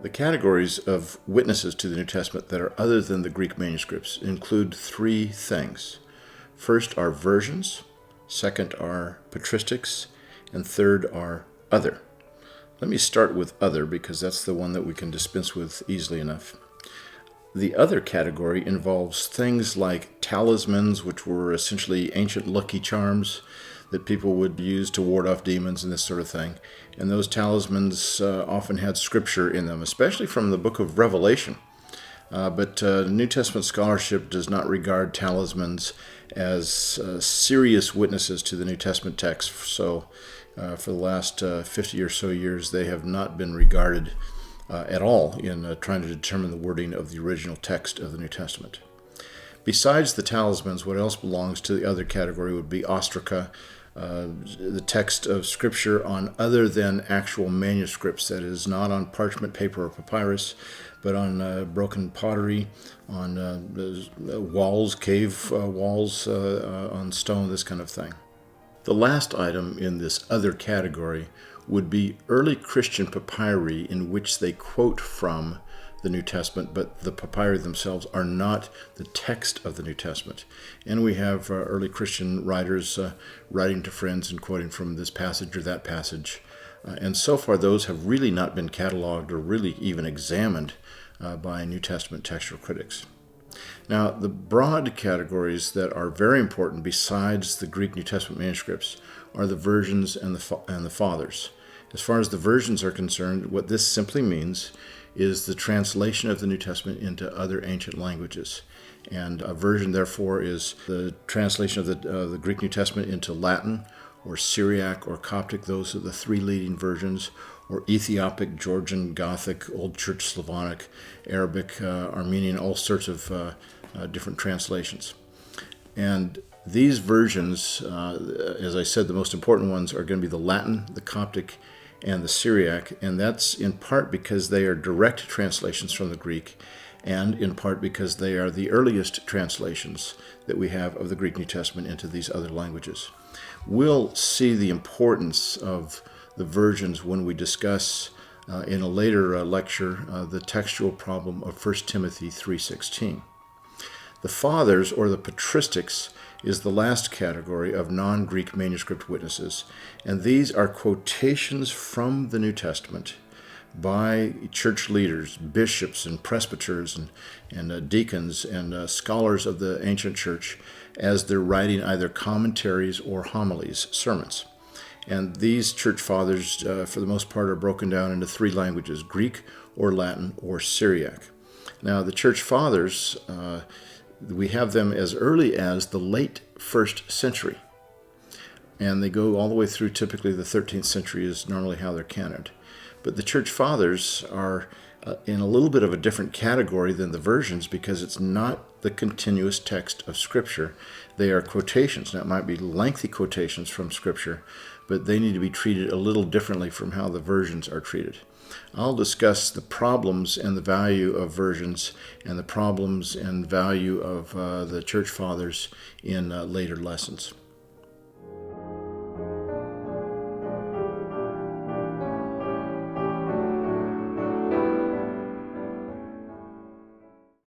The categories of witnesses to the New Testament that are other than the Greek manuscripts include three things. First are versions, second are patristics, and third are other. Let me start with other because that's the one that we can dispense with easily enough. The other category involves things like talismans, which were essentially ancient lucky charms that people would use to ward off demons and this sort of thing. And those talismans often had scripture in them, especially from the book of Revelation. But New Testament scholarship does not regard talismans as serious witnesses to the New Testament text. So for the last 50 or so years, they have not been regarded at all in trying to determine the wording of the original text of the New Testament. Besides the talismans, what else belongs to the other category would be ostraca, the text of Scripture on other than actual manuscripts, that is, not on parchment paper or papyrus, but on broken pottery, on walls, cave walls, on stone, this kind of thing. The last item in this other category would be early Christian papyri in which they quote from the New Testament, but the papyri themselves are not the text of the New Testament. And we have early Christian writers writing to friends and quoting from this passage or that passage. And so far, those have really not been cataloged or really even examined by New Testament textual critics. Now, the broad categories that are very important besides the Greek New Testament manuscripts are the versions and the fathers. As far as the versions are concerned, what this simply means is the translation of the New Testament into other ancient languages. And a version, therefore, is the translation of the Greek New Testament into Latin or Syriac or Coptic. Those are the three leading versions, or Ethiopic, Georgian, Gothic, Old Church Slavonic, Arabic, Armenian, all sorts of different translations. And these versions, as I said, the most important ones are going to be the Latin, the Coptic, and the Syriac, and that's in part because they are direct translations from the Greek, and in part because they are the earliest translations that we have of the Greek New Testament into these other languages. We'll see the importance of the versions when we discuss in a later lecture the textual problem of 1 Timothy 3:16. The fathers, or the patristics, is the last category of non-Greek manuscript witnesses, and these are quotations from the New Testament by church leaders, bishops and presbyters and deacons and scholars of the ancient church as they're writing either commentaries or homilies, sermons. And these church fathers, for the most part, are broken down into three languages: Greek or Latin or Syriac. Now, the church fathers, we have them as early as the late 1st century. And they go all the way through, typically the 13th century is normally how they're canoned. But the church fathers are in a little bit of a different category than the versions because it's not the continuous text of Scripture. They are quotations. Now, it might be lengthy quotations from Scripture, but they need to be treated a little differently from how the versions are treated. I'll discuss the problems and the value of versions and the problems and value of the church fathers in later lessons.